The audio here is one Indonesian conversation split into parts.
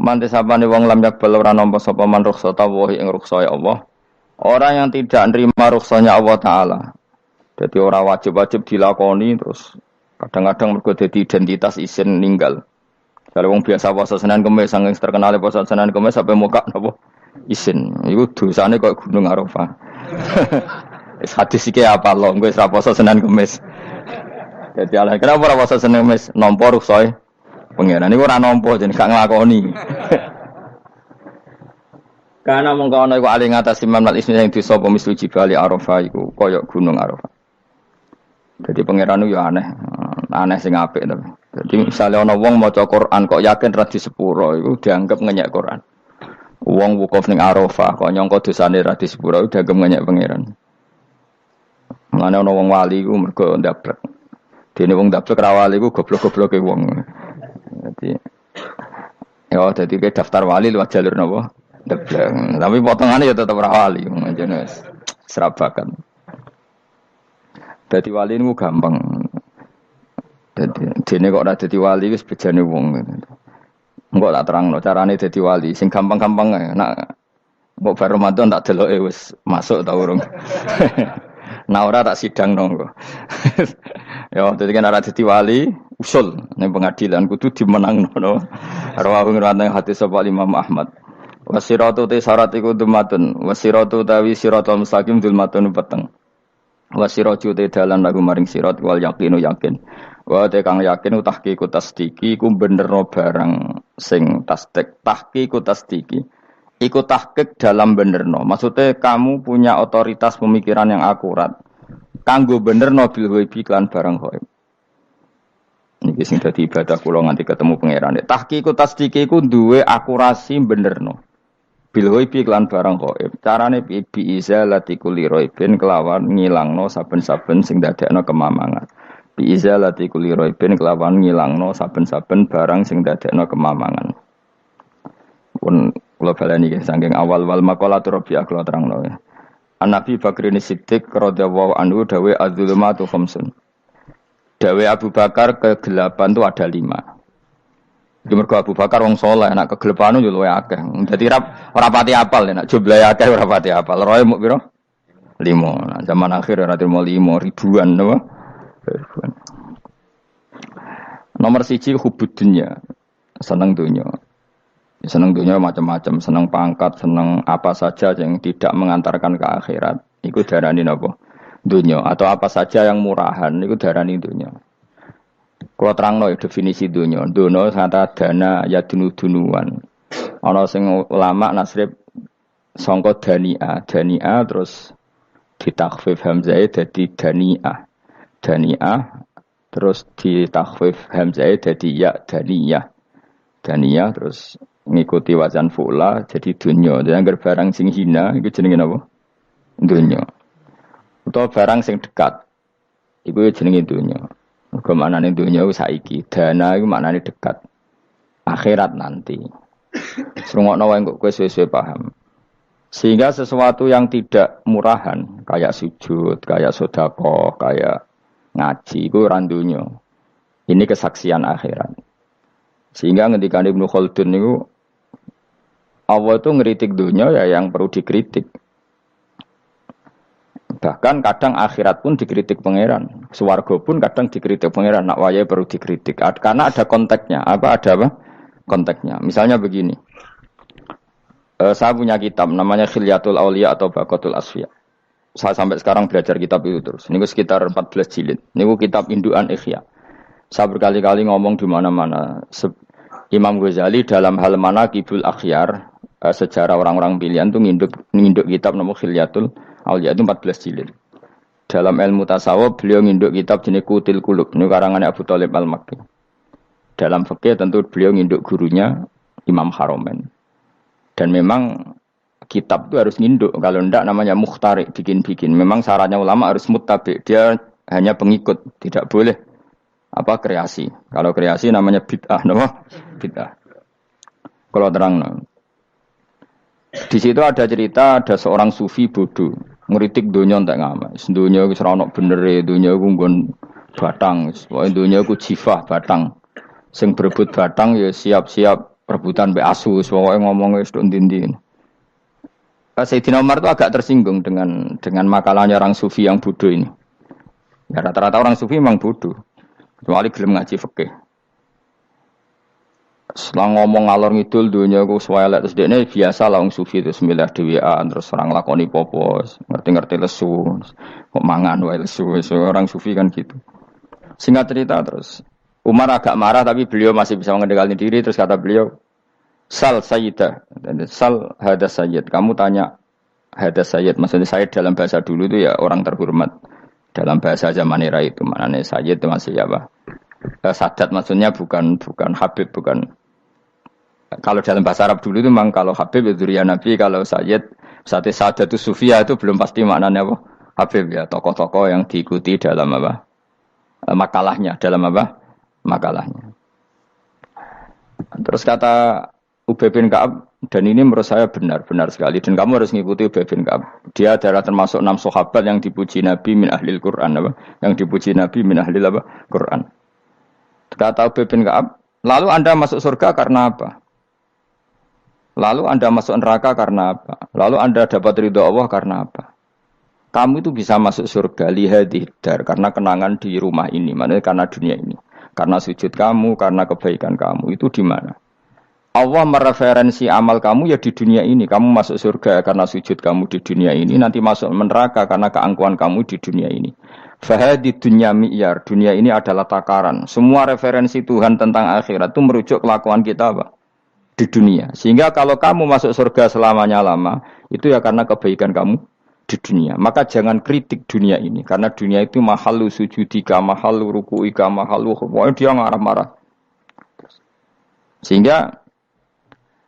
Mantis sapane wong lam yakbal ora nampa sapa man rukhsata wa ing rukhsah Allah. Orang yang tidak nerima rukhsahnya Allah taala. Jadi ora wajib-wajib dilakoni terus kadang-kadang mergo dadi identitas isin ninggal. Kalau wong biasa puasa Senin Kamis saking terkenal puasa Senin Kamis sampai muka napa isin. Iku dosane kok Gunung Arafah. Wis hadis iki apa lho engko wis ra puasa Senin Kamis. Jadi ala kenapa ora puasa Senin Kamis nampa rukhsah pengiran niku ora nampa jeneng gak nglakoni. Karena mengkono iku ali ngatasi mamlat ismi sing disapa mislu jibali Arafah iku kaya gunung Arafah. Jadi pangeran yo aneh sing apik to. Jadi misalnya ana wong maca Quran kok yakin ra di sepuro iku dianggap ngenyek Quran. Wong wukuf ning Arafah kok nyangka dosane ra di sepuro iku dianggap ngenyek pangeran. Mulane ana wong wali iku mergo ndablek. Dene wong ndablek ra wali iku goblok-gobloke wong. Jadi ke daftar wali lewat jalur napa? Ndablek. Tapi potongannya ya tetep ra wali, jenis serabakan. Dadi wali niku gampang. Dadi dene kok ora dadi wali wis bejane wong. Engko tak terangno carane dadi wali sing gampang-gampang ae. Nak mbok bar Ramadan tak deloke wis masuk ta urung. Nah ora tak sidang nonggo. Ya dadi kan ora dadi wali usul ning pengadilan kudu dimenangno. Rawahu ngrawatane hadis sapa Imam Ahmad. Wasiratu te syarat iku dumatun. Wasiratu tawi siratal mustaqim dulmatun peteng. Wasiraju te dalan lagu maring sirat wal yakinu yakin. Wa te kang yakin tahqiqu tasdiki ku benerno barang sing tasdik. Tahqiqu tasdiki iku tahqiq dalam benerno. Maksudnya kamu punya otoritas pemikiran yang akurat. Kanggo benerno bil ghaibi lan barang ghaib. Niki sing dadi ibadah kula nganti ketemu pangeran. Tahqiqu tasdiki ku duwe akurasi benerno. Bil ghaibi lan barang ghaib. Carane bi izalati kulli ghaibin kelawan ngilangno saben-saben sing dadekno kemamangan. Bi izalati kulli ghaibin kelawan ngilangno saben-saben barang sing dadekno kemamangan. Pun kula baleni nggih saking awal wal maqalatur rabi'ah kula terangno ya. An-Nabi Bakrin Siddiq radhiyallahu anhu dawe az-zulumatu khamsun. Dawe Abu Bakar kegelapan itu ada 5. Mergo Abu Bakar wong saleh, nek kegelapan yo luwih akeh. Dadi ora pati apal nek jumlahe akeh ora pati apal. Roe muk pira? 5. Nah, zaman akhir ora trimo 5 ribuan napa? Ribuan. Nomor 1 hubud dunya. Seneng dunya. Seneng dunya macam-macam, seneng pangkat, seneng apa saja yang tidak mengantarkan ke akhirat. Iku darani napa? Dunya atau apa saja yang murahan iku darani dunya. Kalau terangno definisi dunia, dunia kata dana ya dunuan. Ana sing ulama nasrib sangka dania terus ditakhfif hamzah dadi dania terus ditakhfif hamzah dadi ya dania terus ngikuti wazan fu'la jadi dunia. Dan anggar barang sing hina iku jenenge napa? Dunia. Utawa barang sing dekat iku jenenge dunia. Kemanane dunia saiki, dana itu maknane dekat. Akhirat nanti. Srungokno wae kok kowe suwe-suwe paham. Sehingga sesuatu yang tidak murahan, kayak sujud, kayak sedekah, kayak ngaji iku ora dunya. Ini kesaksian akhirat. Sehingga ketika Ibnu Khaldun niku Allah itu ngeritik dunia ya yang perlu dikritik. Bahkan kadang akhirat pun dikritik pangeran, swarga pun kadang dikritik pangeran. Nak wayahe perlu dikritik karena ada konteksnya. Ada apa? Konteksnya. Misalnya begini. Saya punya kitab namanya Khilyatul Auliya atau Baqatul Asfiya. Saya sampai sekarang belajar kitab itu terus. Niku sekitar 14 jilid. Niku kitab indukan Ihya. Saya berkali-kali ngomong di mana-mana. Imam Ghazali dalam hal Manaqibul Akhyar, sejarah orang-orang pilihan itu nginduk kitab nama Khilyatul Auliya itu 14 jilid. Dalam ilmu tasawuf beliau nginduk kitab jenis Qutil Qulub, ini karangannya Abu Thalib Al-Makki. Dalam fikih tentu beliau nginduk gurunya Imam Haromen. Dan memang kitab itu harus nginduk, kalau tidak namanya mukhtarik, bikin-bikin. Memang syaratnya ulama harus muttabi, dia hanya pengikut, tidak boleh kreasi. Kalau kreasi namanya bid'ah, bid'ah. Kalau terang, di situ ada cerita ada seorang sufi bodoh ngeritik dunia entek ngamas. Dunia wis ora ono benere, dunia ku nggon batang, pokoke dunia ku jifah batang. Sing berebut batang ya siap-siap Rebutan be asus, pokoknya ngomong wis tok ndi-ndi. Sayyidina Umar itu agak tersinggung dengan makalahnya orang sufi yang bodoh ini. Ya rata-rata orang sufi memang bodoh. Kecuali gelem ngaji fikih. Setelah ngomong ngalor ngidul dunia ku swelek terus dekne biasa lah wong sufi itu semilah dhewean terus orang lakoni popo, ngerti-ngerti lesu. Kok mangan wae lesu, orang sufi kan gitu. Singkat cerita terus Umar agak marah tapi beliau masih bisa mengendalikan diri terus kata beliau, "Sal sayyidah." Sal hada sayyid. Kamu tanya hada sayyid, maksudnya sayyid dalam bahasa dulu itu ya orang terhormat. Dalam bahasa zaman era itu maknanya sayyid itu masih apa? Sadat maksudnya bukan habib, bukan. Kalau dalam bahasa Arab dulu itu memang kalau habib itu dzurriyyah Nabi, kalau sayyid Sadatus Sufiyah itu belum pasti maknanya apa? Habib ya, tokoh-tokoh yang diikuti dalam apa? Makalahnya, dalam apa? Makalahnya. Terus kata Ubay bin Ka'ab, dan ini menurut saya benar sekali, dan kamu harus mengikuti Ubay bin Ka'ab. Dia adalah termasuk 6 sahabat yang dipuji Nabi min ahlil Quran, apa? Yang dipuji Nabi min ahlil apa? Quran. Kata Ubay bin Ka'ab, lalu Anda masuk surga karena apa? Lalu Anda masuk neraka karena apa? Lalu Anda dapat ridho Allah karena apa? Kamu itu bisa masuk surga lihadidar karena kenangan di rumah ini, maksudnya karena dunia ini. Karena sujud kamu, karena kebaikan kamu. Itu di mana? Allah mereferensi amal kamu ya di dunia ini. Kamu masuk surga karena sujud kamu di dunia ini. Nanti masuk neraka karena keangkuhan kamu di dunia ini. Fahadi dunya mi'yar. Dunia ini adalah takaran. Semua referensi Tuhan tentang akhirat itu merujuk kelakuan kita apa? Di dunia. Sehingga kalau kamu masuk surga selamanya lama, itu ya karena kebaikan kamu di dunia. Maka jangan kritik dunia ini. Karena dunia itu mahalu sujudika, mahalu ruku'ika, mahalu pokoknya dia marah-marah. Sehingga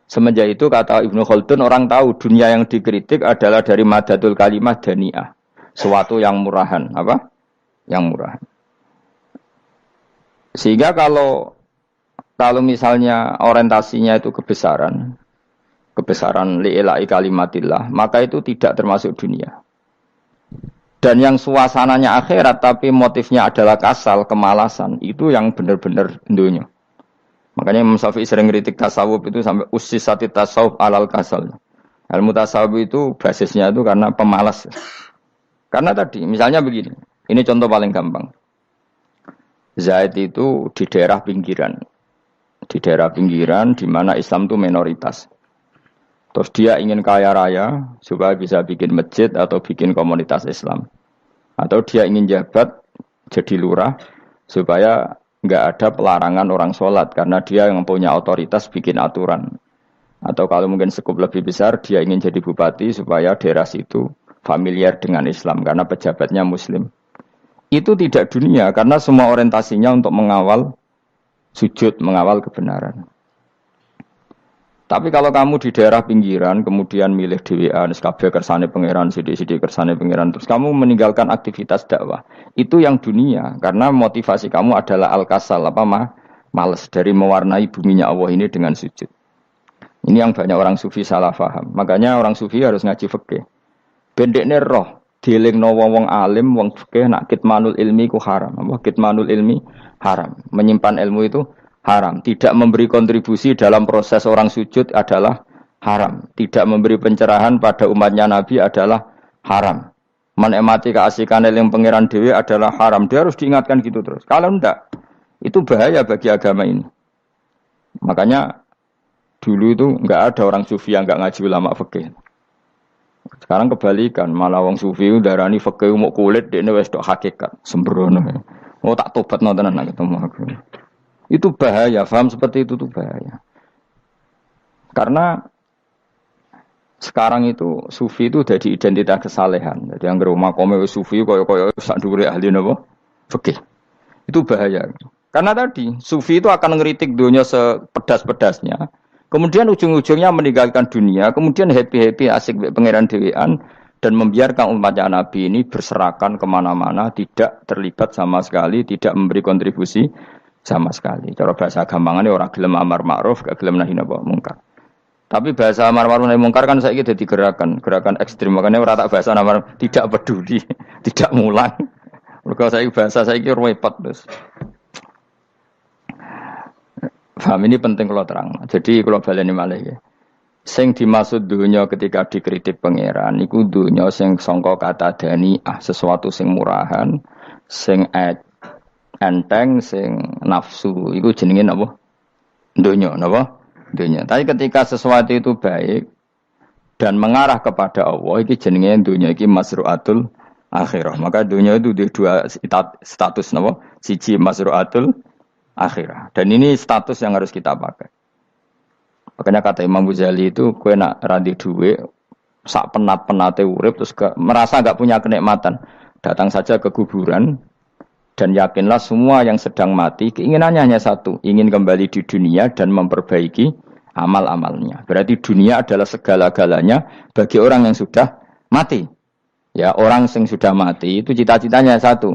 semenjak itu kata Ibnu Khaldun, orang tahu dunia yang dikritik adalah dari madatul kalimah dani'ah. Suatu yang murahan. Apa? Yang murahan. Sehingga kalau misalnya orientasinya itu kebesaran li'ilai kalimatillah, maka itu tidak termasuk dunia. Dan yang suasananya akhirat tapi motifnya adalah kasal, kemalasan, itu yang benar-benar dunia. Makanya Imam Syafi'i sering kritik tasawuf itu sampai ussisati tasawuf alal kasal. Ilmu tasawuf itu basisnya itu karena pemalas. Karena tadi, misalnya begini, ini contoh paling gampang. Zaid itu di daerah pinggiran. Di daerah pinggiran di mana Islam itu minoritas. Terus dia ingin kaya raya supaya bisa bikin masjid atau bikin komunitas Islam. Atau dia ingin jabat jadi lurah supaya enggak ada pelarangan orang sholat karena dia yang punya otoritas bikin aturan. Atau kalau mungkin skup lebih besar dia ingin jadi bupati supaya daerah situ familiar dengan Islam karena pejabatnya muslim. Itu tidak dunia karena semua orientasinya untuk mengawal sujud, mengawal kebenaran. Tapi kalau kamu di daerah pinggiran, kemudian milih dhewean, kabeh kersane pangeran, sithik-sithik kersane pangeran, terus kamu meninggalkan aktivitas dakwah. Itu yang dunia, karena motivasi kamu adalah al-kasal, males dari mewarnai buminya Allah ini dengan sujud. Ini yang banyak orang sufi salah paham. Makanya orang sufi harus ngaji fikih. Bendekne roh, dielingno wong alim, wong fikih nak kitmanul ilmi ku haram. Kitmanul ilmi haram. Menyimpan ilmu itu haram. Tidak memberi kontribusi dalam proses orang sujud adalah haram. Tidak memberi pencerahan pada umatnya Nabi adalah haram. Menikmati keasikan eling pangeran dhewe adalah haram. Dia harus diingatkan gitu terus. Kalau enggak, itu bahaya bagi agama ini. Makanya dulu itu enggak ada orang sufi yang enggak ngaji ulama fikih. Sekarang kebalikan, malah wong sufi darani fikih mau kulit dekne wis tok hakikat, sembrono. Oh tak tobatno tenan nek ketemu aku. Itu bahaya, paham seperti itu tuh bahaya. Karena sekarang itu sufi itu jadi identitas kesalehan. Jadi yang rumah kome sufi koyo sak dhuwure ahli napa? Fikih. Itu bahaya. Karena tadi sufi itu akan ngeritik dunia sepedas-pedasnya. Kemudian ujung-ujungnya meninggalkan dunia, kemudian happy-happy asik pangeran dhewean dan membiarkan umatnya Nabi ini berserakan kemana-mana, tidak terlibat sama sekali, tidak memberi kontribusi sama sekali. Cara bahasa gampangannya orang gelem amar ma'ruf, gak gelem nahi mungkar. Tapi bahasa amar ma'ruf nahi mungkar kan saiki dadi gerakan ekstrem. Makanya ora tak bahasa amar tidak peduli, tidak mulang. Mergo saiki bahasa saiki repot terus. Paham ini penting kalau terang. Jadi kalau baleni malih ya. Sing dimaksud dunya ketika dikritik pangeran iku dunya sing sangka kata daniah, sesuatu sing murahan, sing enteng, sing nafsu. Iku jenenge napa? Dunya, napa? Dunya. Tapi ketika sesuatu itu baik dan mengarah kepada Allah, iki jenenge dunya iki masruatul akhirah. Maka dunya itu di dua status napa? Siji masruatul akhirah. Dan ini status yang harus kita pakai. Makanya kata Imam Ghazali itu, kue nak randi duwe, sak penat-penate urip, terus merasa gak punya kenikmatan. Datang saja ke kuburan, dan yakinlah semua yang sedang mati, keinginannya hanya satu, ingin kembali di dunia dan memperbaiki amal-amalnya. Berarti dunia adalah segala-galanya bagi orang yang sudah mati. Ya, orang yang sudah mati itu cita-citanya satu.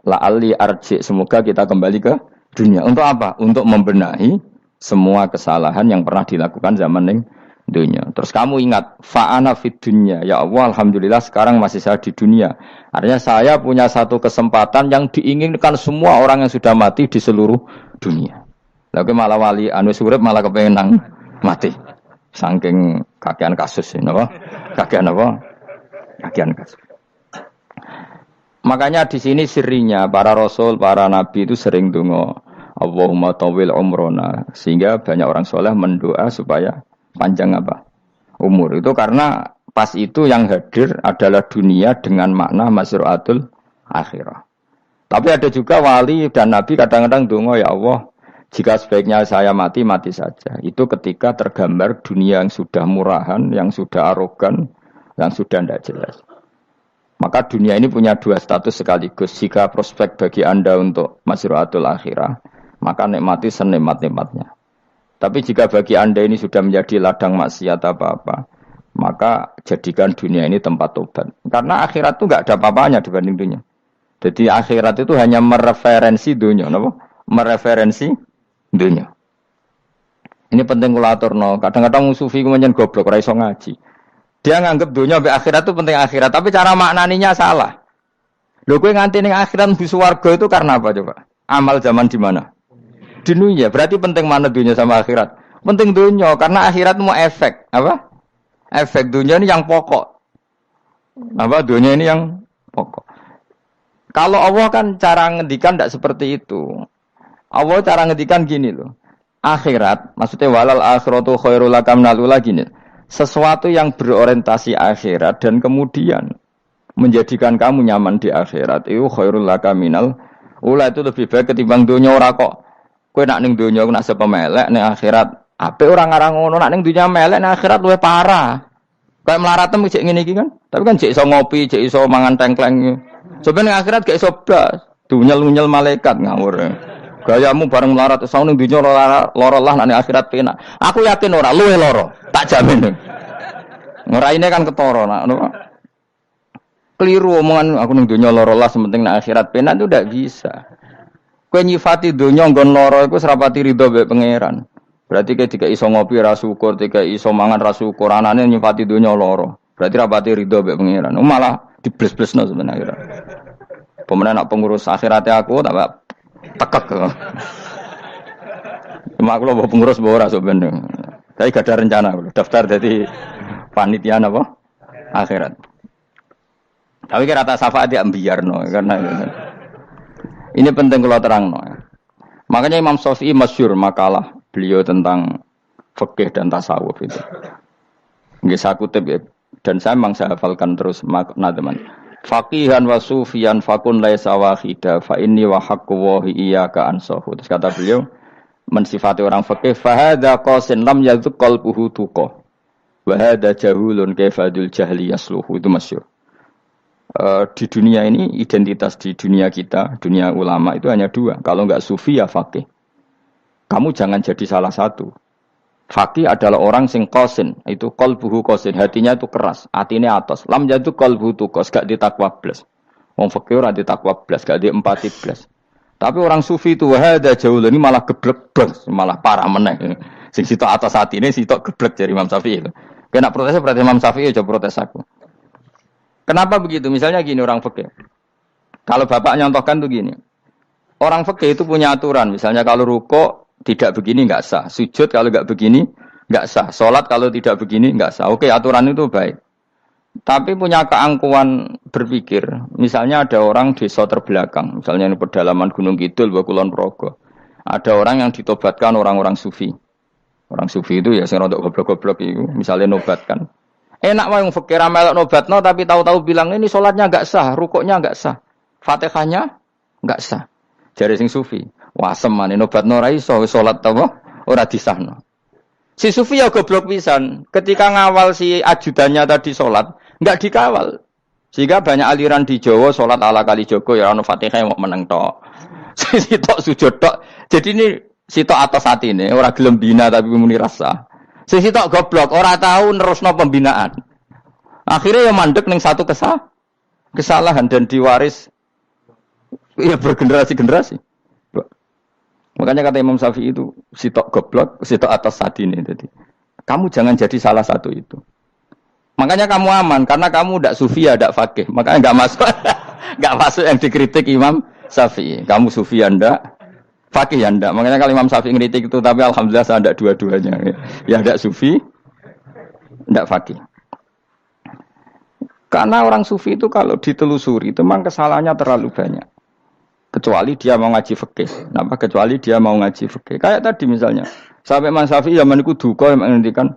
La'alli arji, semoga kita kembali ke dunia. Untuk apa? Untuk membenahi semua kesalahan yang pernah dilakukan zaman ning dunia. Terus kamu ingat, fa'ana fid dunya. Ya Allah, alhamdulillah sekarang masih saya di dunia. Artinya saya punya satu kesempatan yang diinginkan semua orang yang sudah mati di seluruh dunia. Lalu malah wali anu urip malah kepengen nang mati. Saking kakean kasus ini, apa? Kakean apa? Kakean kasus. Makanya di sini sirinya para rasul, para nabi itu sering donga Allahumma tawil umrona, sehingga banyak orang soleh mendoa supaya panjang apa? Umur. Itu karena pas itu yang hadir adalah dunia dengan makna masruatul akhirah. Tapi ada juga wali dan nabi kadang-kadang donga, ya Allah, jika sebaiknya saya mati, mati saja. Itu ketika tergambar dunia yang sudah murahan, yang sudah arogan, yang sudah tidak jelas. Maka dunia ini punya dua status sekaligus. Jika prospek bagi Anda untuk masruatul akhirah, maka nikmati senikmat-nikmatnya. Tapi jika bagi Anda ini sudah menjadi ladang maksiat apa-apa, maka jadikan dunia ini tempat tobat. Karena akhirat itu enggak ada apa-apanya dibanding dunia. Jadi akhirat itu hanya mereferensi dunia, apa? Mereferensi dunia. Ini penting kula aturno. Kadang-kadang sufi ku menyen goblok ora iso ngaji. Dia nganggep dunia sampai akhirat itu penting akhirat, tapi cara maknaninya salah. Lho kowe nganti ning akhirat mlebu swarga itu karena apa coba? Amal zaman di mana? Di dunia. Berarti penting mana dunia sama akhirat? Penting dunia karena akhirat mau efek, apa? Efek dunia ini yang pokok. Apa dunia ini yang pokok. Kalau Allah kan cara ngendikan tidak seperti itu. Allah cara ngendikan gini loh. Akhirat, maksudnya walal akhiratu khairul laka minal ula gini. Sesuatu yang berorientasi akhirat dan kemudian menjadikan kamu nyaman di akhirat itu khairul laka minal ula, itu lebih baik ketimbang dunia. Ora kok kowe nak ning dunia nak sepemelek ning akhirat apik ora ngarang ngono, nak ning dunia melek ning akhirat luwih parah. Kayak mlaratem cek ngene iki kan. Tapi kan cek iso ngopi, cek iso mangan tengkleng. Sampeyan ning akhirat gak iso blas, dunyel-unyel malaikat ngawur. Gayamu bareng melarat ning dunya lara lah nak ning akhirat penak. Aku yakin ora luwih lara, tak jamin. Ngeraine kan ketara nak keliru omongan aku ning dunya lara lah sementing nak akhirat penak itu ndak bisa. Kowe nyifati dunya nggon lara iku serapati ridho mbek pangeran. Berarti kowe dikai iso ngopi ra syukur, dikai iso mangan ra syukur, anane nyifati dunya lara. Berarti rapati ridho mbek pangeran. Malah dibles-blesno sebenarnya. Pemenang nak pengurus akhirate aku tak tekek. Cuma aku lho pengurus ora sebenarnya. Tapi gak ada rencana daftar jadi panitia apa? Akhirat. Tapi kira rata syafaat ya biarno karena ini penting kalau terangno. Makanya Imam Syafi'i masyhur makalah beliau tentang fikih dan tasawuf itu. Nggih saya kutip ya, dan saya memang saya hafalkan terus makna teman. Faqihan wa sufiyan fakun laisa wahida fa inni wa haqqu wa iyyaka ansahu. Terus kata beliau mensifati orang fikih fa hadza qasin lam yadzuq qalbuhu tuqa wa hadza jahulun kaifadul jahli yasluhu. Itu masyhur. Di dunia ini identitas di dunia kita, dunia ulama itu hanya dua. Kalau enggak sufi ya faqih. Kamu jangan jadi salah satu. Faqih adalah orang sing qasin, itu qalbuhu qasin, hatinya itu keras, atine atos. Lam jadu qalbuhu tuqas, gak ditakwa blas. Wong faqih ora ditakwa blas, gak diempati blas. Tapi orang sufi itu hada jauh ini malah geblek blas, malah parah meneh. Sing sitok atas atine sitok geblek dari Imam Syafi'i itu. Kena protesnya berarti Imam Syafi'i aja protes aku. Kenapa begitu? Misalnya gini orang fikih. Kalau bapak nyontohkan tuh gini. Orang fikih itu punya aturan. Misalnya kalau ruko tidak begini nggak sah. Sujud kalau nggak begini nggak sah. Sholat kalau tidak begini nggak sah. Oke, aturan itu baik. Tapi punya keangkuhan berpikir. Misalnya ada orang desa terbelakang, misalnya di pedalaman Gunung Kidul, Kulon Progo. Ada orang yang ditobatkan orang-orang sufi. Orang sufi itu ya sing rodok goblok-goblok itu, misalnya nobatkan. Enak wae wong fakir melok nobatno tapi tahu-tahu bilang ini sholatnya enggak sah, rukuknya enggak sah, Fatihahnya enggak sah. Jare sing sufi, wasem maneh nobatno ora iso salat apa ora disahno. Si sufi ya goblok pisan, ketika ngawal si ajudannya tadi sholat, enggak dikawal. Sehingga banyak aliran di Jawa sholat ala kali Joko ya ono Fatihah mau meneng tok. Si tok sujud tok. Jadi ini sitok atas hati ini, orang gelem bina tapi muni rasa. Sitok goblok, orang tahu nerusno pembinaan. Akhirnya yang mandek ning satu kesalahan dan diwaris ya bergenerasi-generasi. Makanya kata Imam Syafi'i itu sitok goblok, sitok atas hati ini. Jadi kamu jangan jadi salah satu itu. Makanya kamu aman karena kamu ndak sufi ya ndak fakih. Makanya nggak masuk nggak masuk yang dikritik Imam Syafi'i. Kamu sufi ya ndak fakih ya ndak. Makanya kalau Imam Syafi'i ngeritik itu, tapi alhamdulillah saya ndak dua-duanya. Ya ndak sufi, ndak fakih. Karena orang sufi itu kalau ditelusuri itu memang kesalahannya terlalu banyak. Kecuali dia mau ngaji fikih. Kenapa? Kecuali dia mau ngaji fikih. Kayak tadi misalnya, sampai Imam Syafi'i zaman itu duka yang menghentikan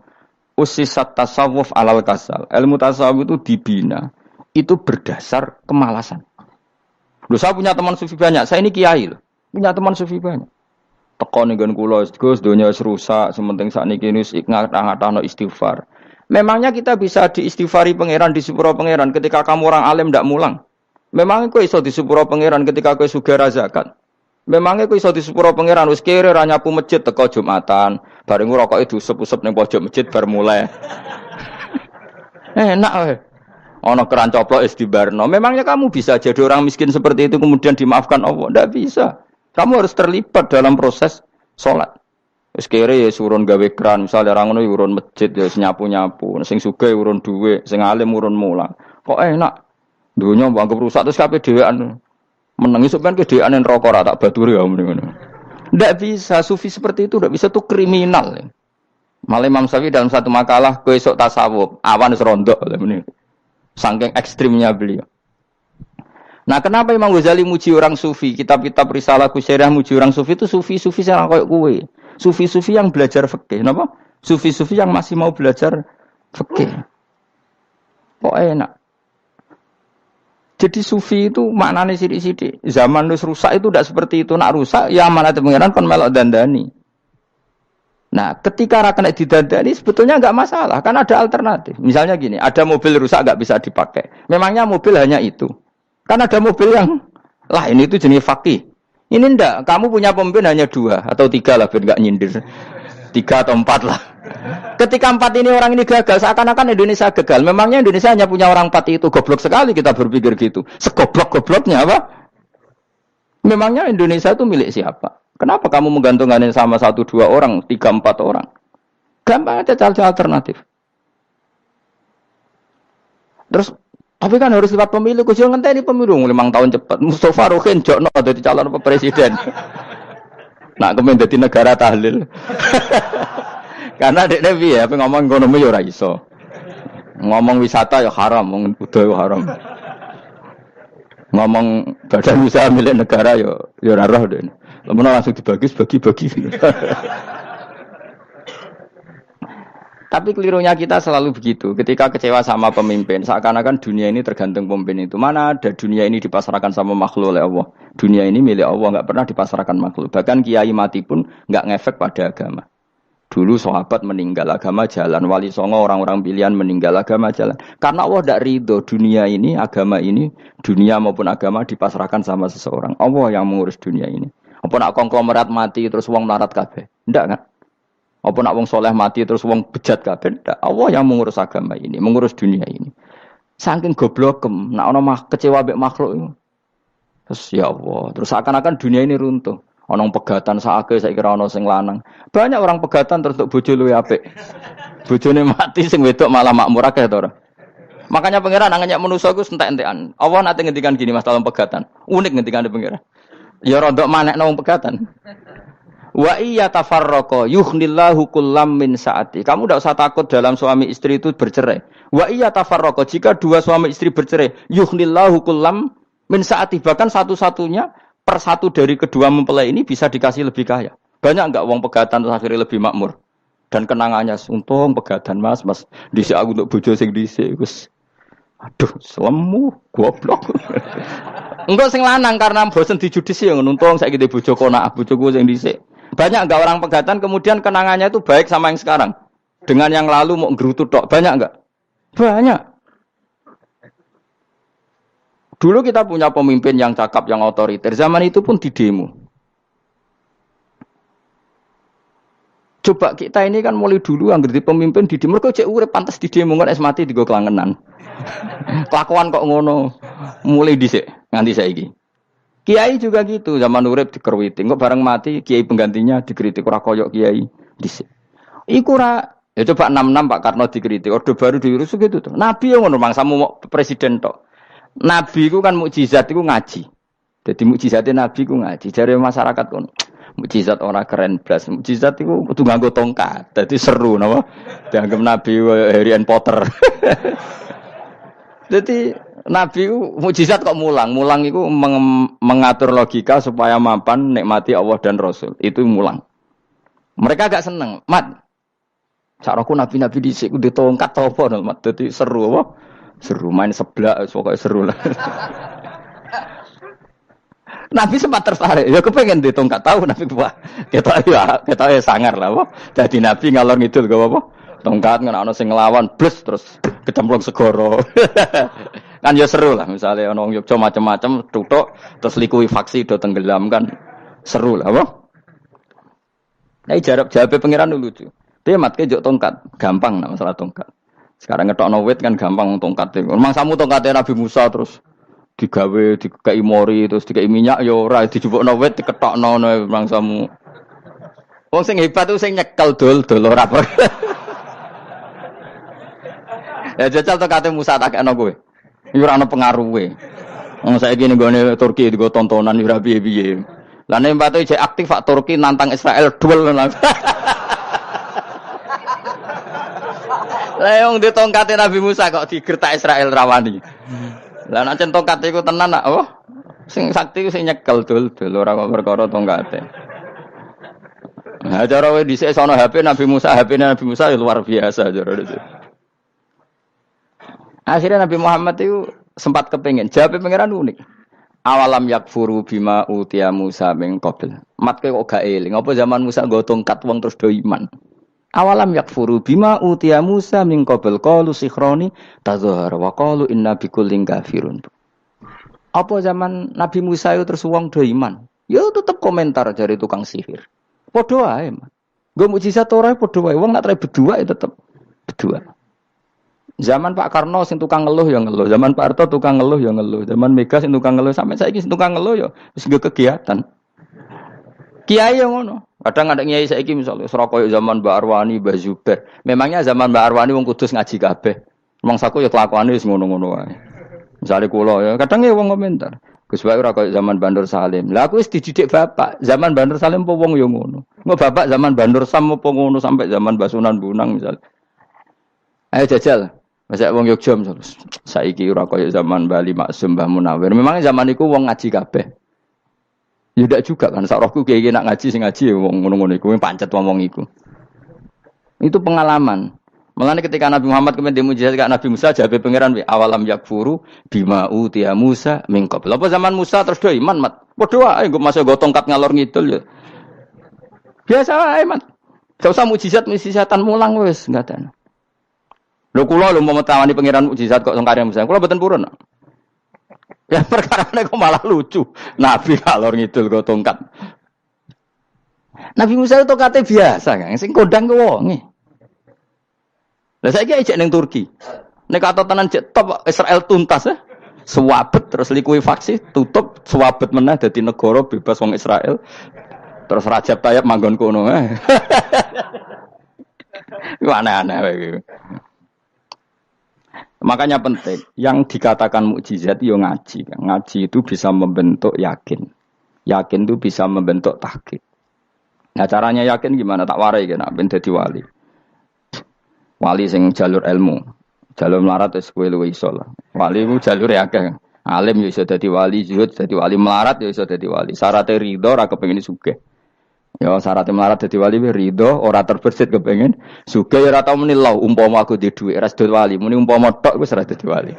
usisat tasawuf alal kasal. Ilmu tasawuf itu dibina. Itu berdasar kemalasan. Loh, saya punya teman sufi banyak. Saya ini kiai loh. Punya teman sufi banyak. Teko ningen kula, Gus, donya wis rusak, sementing sakniki wis ngatah-ngatahno istighfar. Memangnya kita bisa diistighfari pangeran, di sepuro pangeran ketika kamu orang alim ndak mulang? Memangnya kowe iso di sepuro pangeran ketika kowe sugih zakat? Memangnya kowe iso di sepuro pangeran wis kere ra nyapu masjid teko Jumatan, bareng rokoke diusep-usep ning pojok masjid bar mulai. Enak wae. Ana keran coplok wis dibarno. Memangnya kamu bisa jadi orang miskin seperti itu kemudian dimaafkan Allah? Ndak bisa. Kamu harus terlibat dalam proses sholat. Wis kere ya urun gawe keran, misale ra ngono urun masjid ya nyapu-nyapu, sing sugih urun dhuwit, sing alim urun mulang. Kok enak? Dunya mbok anggap rusak terus kabeh dhewean. Meneng isuk ben kedhewean neraka ra tak baturi ya ngono. Ndak bisa, sufi seperti itu ndak bisa, tuh kriminal. Malah Imam Syafi'i dalam satu makalah kowe esuk tasawuf, awan wis rondok ngene. Saking ekstrimnya beliau. Nah, kenapa Imam Ghazali muji orang sufi? Kitab-kitab Risalah Kusyirah muji orang sufi itu sufi-sufi yang kayak kowe. Sufi-sufi yang belajar fikih, napa? Sufi-sufi yang masih mau belajar fikih. Kok enak? Jadi sufi itu maknanya sidik-sidik. Zaman wis rusak itu tidak seperti itu. Nak rusak, ya amanat pengiran kon melok dandani. Nah, ketika ra kena didandani sebetulnya enggak masalah, kan ada alternatif. Misalnya gini, ada mobil rusak enggak bisa dipakai. Memangnya mobil hanya itu. Kan ada mobil yang lah ini itu jenis fakih. Ini ndak, kamu punya pemimpin hanya 2 atau 3 lah biar enggak nyindir. 3 atau 4 lah. Ketika 4 ini orang ini gagal, seakan-akan Indonesia gagal. Memangnya Indonesia hanya punya orang 4 itu, goblok sekali kita berpikir gitu. Segoblok-gobloknya apa? Memangnya Indonesia itu milik siapa? Kenapa kamu menggantungkannya sama 1-2 orang, 3-4 orang? Gampang aja cari alternatif. Terus, tapi kan harus lewat pemilu. Kau jangan ngenteni pemilu 5 tahun cepat. Mustafa Rokin jokno jadi calon presiden. Nak kemen dadi negara tahlil. Karena dek Nabi ya, ngomong ekonomi ya ora iso. Ngomong wisata ya haram, ngomong budaya haram. Ngomong badan usaha milik negara ya ora roh deh. Lamun langsung dibagi-bagi. Tapi kelirunya kita selalu begitu. Ketika kecewa sama pemimpin, seakan-akan dunia ini tergantung pemimpin itu. Mana ada dunia ini dipasrahkan sama makhluk oleh Allah. Dunia ini milik Allah, enggak pernah dipasrahkan makhluk. Bahkan kiai mati pun enggak ngefek pada agama. Dulu sahabat meninggal agama jalan, wali songo orang-orang pilihan meninggal agama jalan. Karena Allah tidak ridho dunia ini, agama ini, dunia maupun agama dipasrahkan sama seseorang. Allah yang mengurus dunia ini. Apa nak konglomerat mati terus wong melarat kabeh? Tidak kan? Apa nak wong soleh mati terus wong bejat kabeh? Tidak. Allah yang mengurus agama ini, mengurus dunia ini. Saking goblokem, nak ono kecewa mbek makhluk itu. Terus ya Allah, terus seakan-akan dunia ini runtuh. Orang pegatan saake saya kira ono sing lanang. Banyak orang pegatan terus untuk bojo luwe apik. Bojone mati sing wedok malah makmur akeh to ora. Makanya pangeran nanya manusa iku entek-entekan. Allah nate ngendikan gini Mas dalam pegatan. Unik ngendikan pangeran. Ya rondok manekno wong pegatan. Wa iya tafarraqa yughnillahu kullam min saati. Kamu tidak usah takut dalam suami istri itu bercerai. Wa iya tafarraqa jika dua suami istri bercerai, yughnillahu kullam min saati. Bahkan satu-satunya per satu dari kedua mempelai ini bisa dikasih lebih kaya. Banyak enggak wong pegatan terus akhirnya lebih makmur. Dan kenangannya untung pegatan Mas dhisik aku untuk bojo sing dhisik wis aduh selemu goblok. Enggak sing lanang karena bosen dijudisi yang untung saiki bojo konak bojoku sing dhisik. Banyak enggak orang pegatan kemudian kenangannya itu baik sama yang sekarang. Dengan yang lalu mau ngerutu tok. Banyak enggak? Banyak. Dulu kita punya pemimpin yang cakap, yang otoriter. Zaman itu pun di demo. Coba kita ini kan mulai dulu anggar di pemimpin di demo kok cek urip pantas di demo kan es mati digo kelangenan. Kelakuan kok ngono. Mulai dhisik nganti saiki. Kiai juga gitu, zaman urip dikerwiti, kok bareng mati kiai penggantinya dikritik ora koyok kiai dhisik. Iku ora ya coba 66 Pak Karno dikritik, orde baru diurus gitu tuh. Nabi yang ngono mangsamu presiden tok. Nabi ku kan mukjizat iku ngaji. Jadi mukjizatnya Nabi ku ngaji. Jare masyarakat kono. Mukjizat orang keren blas. Mukjizat itu kudu nganggo tongkat. Dadi seru napa? Dianggap Nabi Harry Potter. Jadi Nabi itu mukjizat kok mulang. Mulang itu mengatur logika supaya mapan nikmati Allah dan Rasul. Itu mulang. Mereka agak seneng. Mat. Caraku Nabi-nabi dhisik kudu tongkat apa Mat. Dadi seru apa? Seru main seblak pokoke seru lah. Nabi sempat tertarik, ya kepengen ditongkat tahu Nabi wah kita ya sangar lah, wah jadi Nabi ngalor ngidul gak apa, tongkat nggak ono sing ngelawan, blus terus kecemplung segoro, kan ya seru lah misalnya ono Yogyo macam-macam, tutuk terus likuifaksi do tenggelam kan seru lah, wah. Nah jawab pengiran dulu tuh, dia matke jok tongkat, gampang lah masalah tongkat. Sekarang ngetokno wit kan gampang tongkat, memang samu tongkatnya Nabi Musa terus. Digawe dikai mori terus dikai minyak ya ora dijupukno wit diketokno mangsamu. Wong sing hebat ku sing nyekel dol ora. Ya jajal to kate Musa tak kena kowe. Iki ora ana pengaruhe. Wong saiki ning gone Turki digo tontonan ora piye-piye. Lah nek mbate jek aktif Pak Turki nantang Israel duel. Lah wong ditongkate Nabi Musa kok digertak Israel rawani. Lah nek tongkat iku tenan nak oh sing sakti ku sing nyekel dul ora kok perkara tongkate. Nah cara wae dhisik sono HP Nabi Musa Nabi Musa ya luar biasa cara itu. Akhirnya Nabi Muhammad itu sempat kepengin jawab pangeran unik. Awalam yakfuru bima utiya Musa min qabl. Matke kok gak eling apa zaman Musa nggo tongkat wong terus do iman. Awalam yakfuru bima utiya Musa min qabl qalu sikhroni tazahara wa qalu inna bikullin kafirun. Apa zaman Nabi Musa itu terus wong do iman? Ya tetep komentar dari tukang sihir. Padha wae, Mas. Nggo mukjizat ora padha wae. Wong nak tre berdua ya tetep berdua. Zaman Pak Karno sing tukang ngeluh ya ngeluh, zaman Pak Harto tukang ngeluh ya ngeluh, zaman Mega sing tukang ngeluh sampai saiki sing tukang ngeluh ya wis kegiatan. Kiai yang ngono. Kadang ada kiai saiki misalnya Surabaya zaman Mbak Arwani, Mbak Zubair. Memangnya zaman Mbak Arwani wong Kudus ngaji kabeh. Mangsaku ya kelakuane wis ngono-ngono wae. Misale kula ya kadang ya wong komentar. Gus wae ora koyo zaman Bandur Salim. Lah aku wis dididik bapak. Zaman Bandur Salim apa wong ya ngono. Engko bapak zaman Bandur Sam apa ngono sampai zaman Basunan Bunang misal. Ayo jajal. Masa wong Yogya misalnya saiki ora koyo zaman Bali Maksum Mbah Munawir. Memangnya zaman iku wong ngaji kabeh. Ya ndak juga kan, sak rohku kiai nak ngaji sing ngaji wong ngono-ngono iku pancet wong iku. Itu pengalaman. Mulane ketika Nabi Muhammad kemudian dimujizat ke Nabi Musa jabe pangeran wi awalam yakfuru bima utiya Musa min qabl. Apa zaman Musa terus do iman mat. Padha wae nggo masuk go tongkat ngalor ngidul ya. Biasa wae mat. Gak usah mujizat-mujizatan mulang wis ngaten. Lho kula lho mau tawani pangeran mujizat kok sangkare Musa. Kula mboten purun. Ya perkarane kok malah lucu. Nabi ngalor ngidul go tongkat. Nabi Musa itu tongkate biasa kan, sing kondang ku wonge. Lah saiki ejek ning Turki. Nek kata tenan jek top Israel tuntas ya. Suwabet terus likuifaksi, tutup suwabet meneh dadi negara bebas wong Israel. Terus Rajab Tayyip manggon kono. Iku aneh-aneh wae. Makanya penting yang dikatakan mukjizat yo ngaji. Ngaji itu bisa membentuk yakin. Yakin itu bisa membentuk tahqiq. Nah caranya yakin gimana? Tak warai kan ben dadi wali. Wali sing jalur ilmu. Jalur melarat wis kowe luwih iso lah. Wali ku jalur akeh. Alim ya iso dadi wali, zuhud dadi wali, melarat ya iso dadi wali. Syaratnya ridho ora kepengin sugih. Ya syaratnya melarat dadi wali ridho ora terbersit kepengin sugih ya ora tau muni lho umpama aku di dhuwit ora dadi wali, muni umpama tok wis ora dadi wali.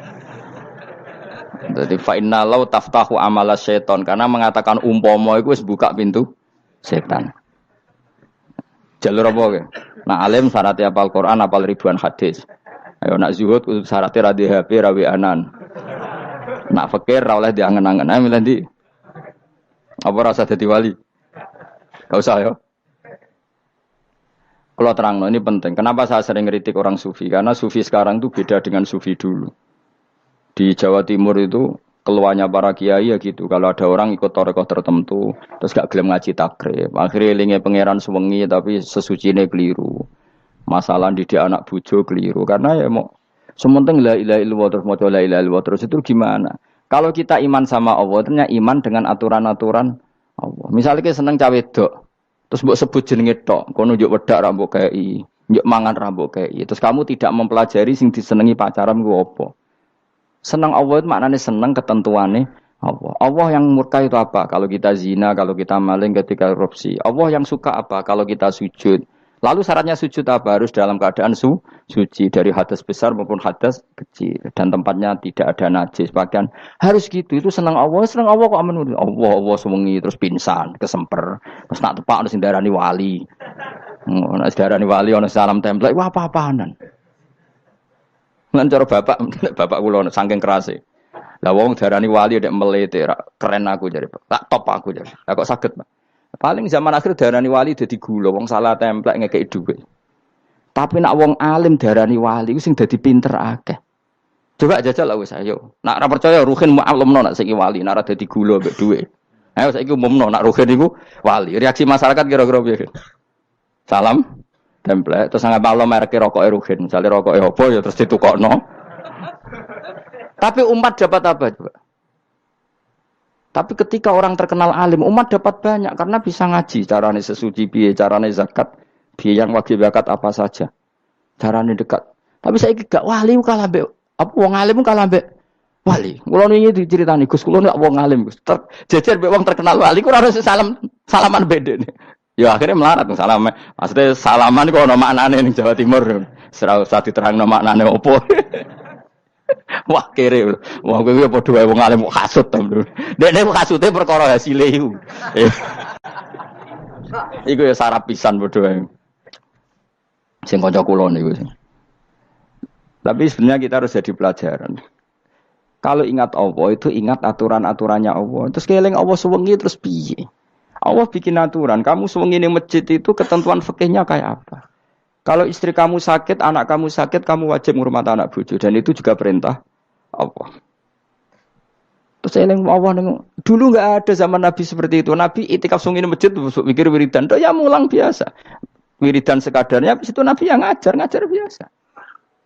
Jadi fa inna law taftahu amala syaiton karena mengatakan umpama itu wis buka pintu setan. Jalur apa ke? Nah alim syaratnya hafal Quran, hafal ribuan hadis. Ayo nak zuhud syaratnya ra di HP, ra anan. Nak fakir ra oleh diangen-angen. Ayo milih ndi? Apa rasa dadi wali? Gak usah ya. Kalau terang, ini penting. Kenapa saya sering kritik orang sufi? Karena sufi sekarang itu beda dengan sufi dulu. Di Jawa Timur itu keluarnya para kiai ya gitu. Kalau ada orang ikut torekoh tertentu, terus gak gelem ngaji takrib. Akhirnya linge pangeran sewengi tapi sesucine keliru. Masalah didik anak bojo keliru. Karena ya mau sementing la ilaha illallah terus maca la ilaha illallah terus itu gimana? Kalau kita iman sama Allah, ternyata iman dengan aturan-aturan Allah. Misalnya kita seneng cawe wedok, terus mbok sebut jenenge tok, kono njuk wedak ra mbok kei, njuk mangan ra mbok kei. Terus kamu tidak mempelajari sing disenengi pacaran ku apa? Senang Allah itu maknanya senang ketentuannya Allah. Allah yang murka itu apa? Kalau kita zina, kalau kita maling, ketika korupsi. Allah yang suka apa? Kalau kita sujud. Lalu syaratnya sujud apa? Harus dalam keadaan suci dari hadas besar maupun hadas kecil dan tempatnya tidak ada najis. Bahkan harus gitu. Itu senang Allah kok menurut Allah sewengi terus pingsan, kesemper, terus nak tepak harus darani wali. Nak darani wali ana salam template wah apa-apaanan. Lan cara bapak kula saking kerase. Lah wong darani wali ndek melete keren aku jare. Tak top aku jare. Lah kok saged, Pak? Paling zaman akhir darani wali dadi gula, wong salah templek ngekeki dhuwit. Tapi nak wong alim darani wali ku sing dadi pinter akeh. Coba jajal lah wis ayo. Nak ora percaya Ruhin mu'allimno nak saiki wali, nak ora dadi gula mbek dhuwit. Ayo saiki umumno nak Ruhin iku wali. Reaksi masyarakat kira-kira piye? Salam template terus nggak malu merek rokok Ruhin, misalnya rokok apa ya terus ditukokno. Tapi umat dapat apa juga? Tapi ketika orang terkenal alim, umat dapat banyak karena bisa ngaji, carane sesuci piye, carane zakat, piye yang wajib zakat apa saja, carane dekat. Tapi saya gak wali kalah mbek apa wong alim kalah mbek wali. Kula niki diceritani Gus, kula nek wong alim Gus, jejer mbek wong terkenal wali ku ora salaman beda nih. Ya akhirnya melarat salam. Maksudnya salaman kok ono maknane ning Jawa Timur. Ora usah diterangno maknane opo. Wah kere. Wah kowe padha wae wong alim kok kasut to. Dekne kasute perkara hasile iku. Iku ya sarap pisan padha wae. Sing kanca kula niku. Tapi sebenarnya kita harus jadi pelajaran. Kalau ingat Allah itu ingat aturan-aturannya Allah. Terus keling Allah sewengi terus piye? Allah bikin aturan, kamu sewengi ning masjid itu ketentuan fikihnya kayak apa? Kalau istri kamu sakit, anak kamu sakit, kamu wajib ngurmat anak bojo dan itu juga perintah Allah. Terus eling Allah dulu enggak ada zaman Nabi seperti itu. Nabi itikaf sewengi ning masjid mikir wiridan, ya mulang biasa. Wiridan sekadarnya habis itu Nabi yang ngajar biasa.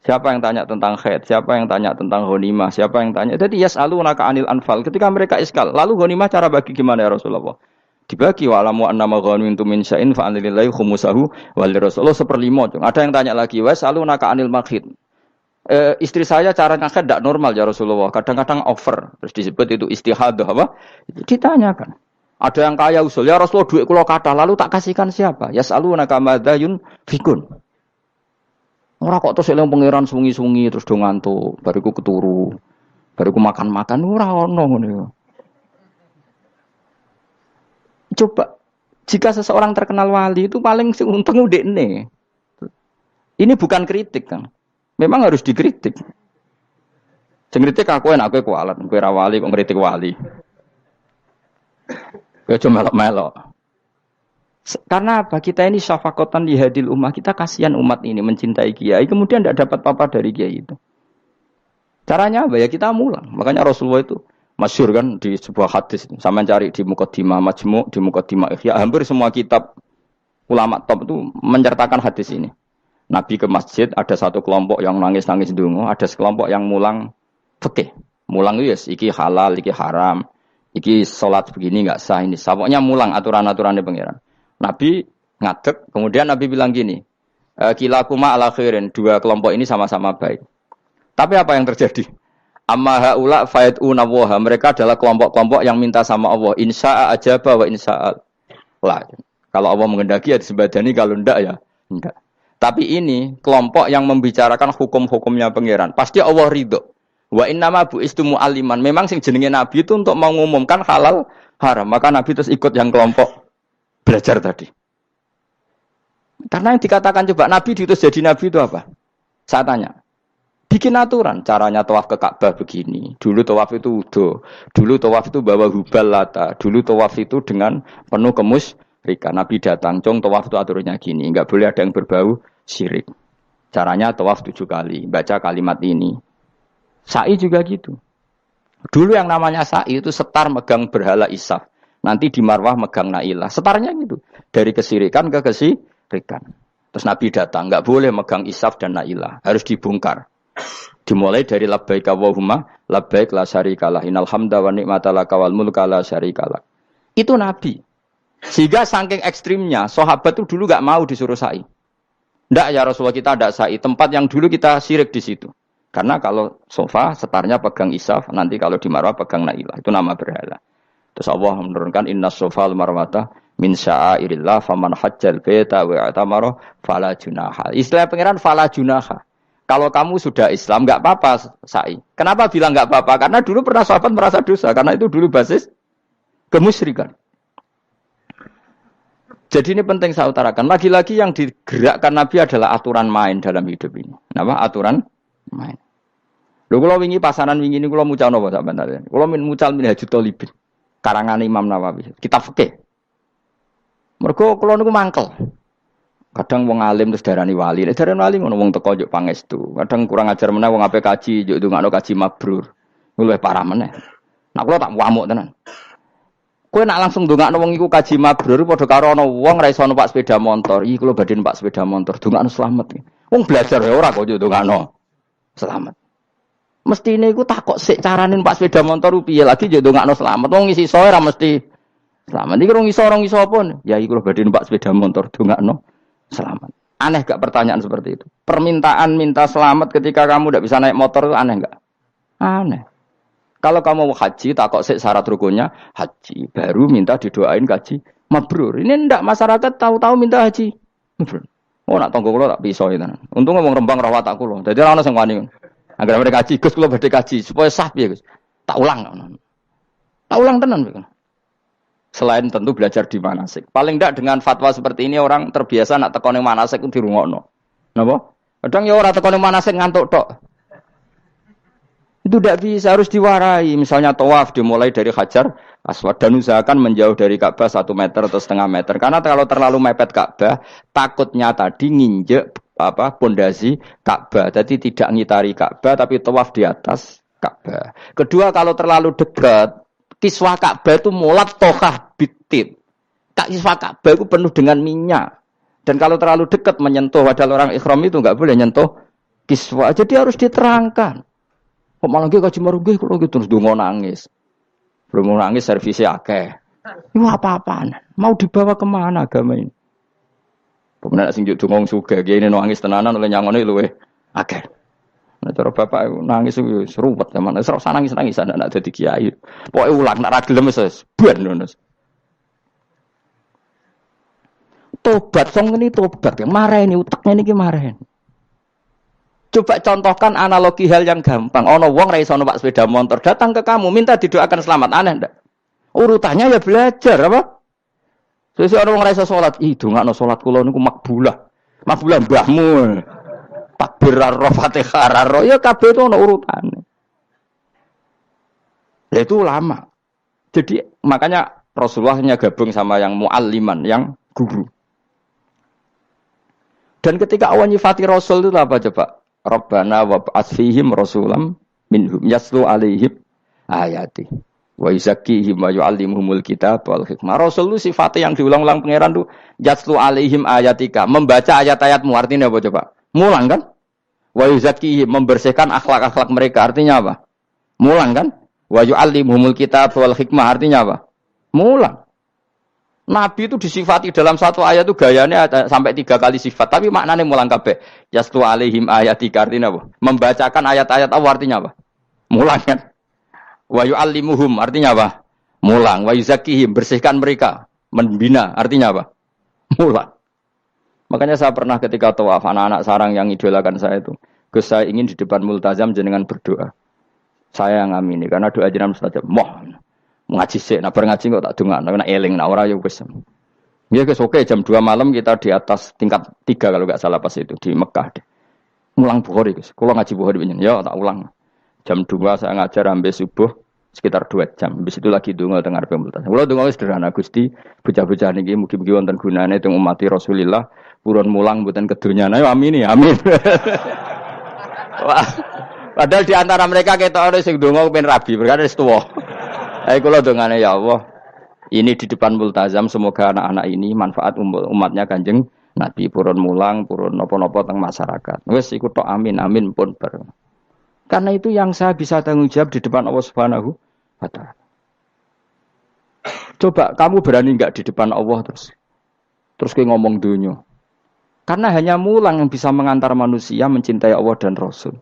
Siapa yang tanya tentang haid, siapa yang tanya tentang ghanimah, siapa yang tanya. Jadi yas'alunaka 'anil anfal. Ketika mereka iskal, lalu ghanimah cara bagi gimana ya Rasulullah? Dibagi wa'lamu annama ghanimtum min syai'in fa lillahi khumusahu wa lirrasul 1/5. Ada yang tanya lagi, was'alunaka 'anil makhid. Istri saya cara ngakad tidak normal ya Rasulullah. Kadang-kadang over. Terus disebut itu istihadah apa? Ditanyakan. Ada yang kaya usul, ya Rasulullah duit kula kathah lalu tak kasihkan siapa? Yas'alunaka madza yunfikun. Ora kok terus eling pangeran sungi-sungi terus do ngantuk, bariku keturu. Bariku makan-makan ora ono ngono. Coba, jika seseorang terkenal wali itu paling untung udekne. Ini bukan kritik kan. Memang harus dikritik. Sing kritik aku enak kowe kualat, kowe ra wali kok ngritik wali. Kowe cuma melok-melok. Karena apa? Kita ini syafaqatan li hadil ummah, kita kasihan umat ini mencintai kiai, kemudian tidak dapat apa-apa dari kiai itu. Caranya apa ya? Kita mulang. Makanya Rasulullah itu masyhur kan di sebuah hadis, sama cari di Muqaddimah Majmu', di Muqaddimah Ihya, hampir semua kitab ulama top itu menceritakan hadis ini. Nabi ke masjid, ada satu kelompok yang nangis-nangis ndonga, ada sekelompok yang mulang fikih. Mulang itu yes, iki halal, iki haram, iki salat begini enggak sah ini. Pokoknya mulang aturan-aturannya pangeran. Nabi ngadeg. Kemudian Nabi bilang gini, kilakuma ala khairin, dua kelompok ini sama-sama baik. Tapi apa yang terjadi? Amma haula fayatuna waha, mereka adalah kelompok-kelompok yang minta sama Allah, insya'a ajaba wa insya'a la. Kalau Allah menghendaki ya disebadani, kalau enggak ya enggak. Tapi ini kelompok yang membicarakan hukum-hukumnya pangeran. Pasti Allah ridho. Wa innama bu'istu mu'alliman. Memang sing jenenge Nabi itu untuk mengumumkan halal haram. Maka Nabi terus ikut yang kelompok belajar tadi. Karena yang dikatakan coba Nabi diutus jadi Nabi itu apa? Saya tanya. Bikin aturan. Caranya tawaf ke Ka'bah begini. Dulu tawaf itu wudu. Dulu tawaf itu bawa hubal lata. Dulu tawaf itu dengan penuh kemusyrikan. Nabi datang. Cong tawaf itu aturannya gini. Enggak boleh ada yang berbau syirik. Caranya tawaf 7 kali. Baca kalimat ini. Sa'i juga gitu. Dulu yang namanya sa'i itu setar megang berhala Isaf. Nanti di Marwah megang Nailah. Setarnya gitu. Dari kesirikan ke kesirikan. Terus Nabi datang. Enggak boleh megang Isaf dan Nailah. Harus dibongkar. Dimulai dari labbaik Allahumma labbaik la syarikalah innal hamda wa ni'mata laka wal mulka la syarikalah. Itu Nabi. Sehingga saking ekstrimnya sahabat itu dulu enggak mau disuruh sa'i. Enggak ya Rasulullah, kita ada sa'i. Tempat yang dulu kita syirik di situ. Karena kalau sofa setarnya pegang Isaf, nanti kalau di Marwah pegang Nailah. Itu nama berhala. Terus Allah menurunkan inna sofal marwata min sya'airillah faman hajjal baita wa atamara fala junaha. Istilah pangeran fala junaha. Kalau kamu sudah Islam, enggak apa-apa, sa'i. Kenapa bilang enggak apa-apa? Karena dulu pernah sahabat merasa dosa. Karena itu dulu basis kemusyrikan. Jadi ini penting saya utarakan. Lagi-lagi yang digerakkan Nabi adalah aturan main dalam hidup ini. Apa? Aturan main. Lho kula wingi pasaran wingi ini kula mucal napa sampean tadi. Kula mucal Minhajut Thalibin. Karangan Imam Nawawi. Kitab fikih. Mergo kula niku mangkel. Kadang wong alim terus darani wali. Nek darani wali ngono wong teko njuk pangestu. Kadang kurang ajar meneh wong ape kaji njuk ndongakno kaji mabrur. Luwih parah meneh. Nek kula tak wamuk tenan. Kowe nak langsung ndongakno wong iku kaji mabrur padha karo ana wong ra iso numpak sepeda motor. Iki kula badhe numpak sepeda motor, ndongakno slamet. Wong belajar ya ora kok njuk ndongakno slamet. Mestine iku takok sik carane numpak sepeda motor piye lagi njuk ndongakno slamet. Wong isi iso ora mesti slamet. Iki rong iso apa? Ya iki kula badhe numpak sepeda motor, ndongakno selamat. Aneh gak pertanyaan seperti itu? Permintaan minta selamat ketika kamu tidak bisa naik motor itu aneh gak? Aneh. Kalau kamu mau haji, tak kok syarat rukunnya haji. Baru minta didoain haji mabrur. Ini ndak masyarakat tahu-tahu minta haji mabrur. Oh nak tonggo kulo tak pisau itu. Untung ngomong Rembang rawat tak kulo. Jadi orang sing wani. Agar mereka haji, Gus kulo badhe haji supaya sah piye Gus. Tak ulang. Tak ulang tenan. Selain tentu belajar di manasik. Paling tidak dengan fatwa seperti ini orang terbiasa nak tekone manasik itu dirungokno. Napa? Kadang ya ora tekone manasik ngantuk tok. Itu tidak bisa, harus diwarai. Misalnya tawaf dimulai dari Hajar Aswad dan usahakan menjauh dari Ka'bah 1 meter atau setengah meter. Karena kalau terlalu mepet Ka'bah, takutnya tadi nginjek pondasi Ka'bah. Jadi tidak ngitari Ka'bah tapi tawaf di atas Ka'bah. Kedua, kalau terlalu dekat kiswah Ka'bah itu mulat tohah bitit. Kiswah Ka'bah itu penuh dengan minyak. Dan kalau terlalu dekat menyentuh, padahal orang ikhram itu enggak boleh nyentuh kiswah. Jadi harus diterangkan. Kok malah nggih kaji marugih kalau gitu terus dongo nangis. Belum nangis servisnya akeh. Itu apa-apaan? Mau dibawa kemana agama ini? Kemudian sing juk dongo sugih ini nangis tenanan oleh nyangone luweh akeh. Nah, cara bapak nangis itu seruwet zaman. Serasa nangis-nangis anak dadi kiai. Pokoke ulang nak ra gelem wis ben ngono. Tobat song ini tobat. Mareni uteknya niki mareni. Coba contohkan analogi hal yang gampang. Ono wong ra iso numpak sepeda motor datang ke kamu minta didoakan selamat, aneh ndak? Urutannya ya belajar apa? Sesuk ono wong ra iso salat, ih dongakno salat kula niku makbulah. Makbulah mbahmu. Takbir ar Fatihah ar ya kabeh itu ono urutane. Ya itu lama. Jadi makanya Rasulullah hanya gabung sama yang mualliman, yang guru. Dan ketika Allah nyifati Rasul itu apa coba? Rabbana wab'ats fihim rasulam minhum yatlu alaihim ayati wa yuzakkihim wa yu'allimuhumul kitab wal hikmah. Rasul itu sifatnya yang diulang-ulang pangeran itu yatlu alaihim ayatika, membaca ayat-ayatmu. Artinya apa coba? Mulang kan? Wa yuzakkihim, membersihkan akhlak-akhlak mereka. Artinya apa? Mulang kan? Wa yu'allimuhumul kitab wal hikmah. Artinya apa? Mulang. Nabi itu disifati dalam satu ayat itu gayanya ada sampai 3 kali sifat, tapi maknanya mulang kabeh. Yastu alaihim ayatika artinya apa? Membacakan ayat-ayat Allah artinya apa? Mulang kan? Wa yu'allimuhum artinya apa? Mulang. Wa yuzakkihim bersihkan mereka, membina artinya apa? Mulang. Makanya saya pernah ketika tawaf anak-anak sarang yang idolakan saya itu, Gus saya ingin di depan multazam jenengan berdoa. Saya yang ngamini karena doa jenengan mustajab. Ngaji sih, nah ngaji kok tak dengar, nak eling, nak ora ya wis. Ya guys, oke jam 2 malam kita di atas tingkat 3 kalau nggak salah pas itu di Mekah deh. Mulang Bukhari guys, kalau ngaji Bukhari begini, ya tak ulang. Jam 2 saya ngajar sampai subuh sekitar 2 jam. Habis itu lagi donga tengah pemultas. Kalau donga sederhana Gusti, bocah-bocah niki mugi-mugi wonten gunane teng umati Rasulillah, purun mulang mboten kedunya. Ayo amin ya, amin. Wah, padahal di antara mereka ketok ana sing donga kepen rabi, berkata wis tuwa. Ayo kula dongane ya Allah. Ini di depan multazam semoga anak-anak ini manfaat umatnya Kanjeng Nabi purun mulang, purun napa-napa teng masyarakat. Wis iku tok amin amin pun bar. Karena itu yang saya bisa tanggung jawab di depan Allah Subhanahu wa taala. Coba kamu berani enggak di depan Allah terus kayak ngomong dunia. Karena hanya mulang yang bisa mengantar manusia mencintai Allah dan Rasul.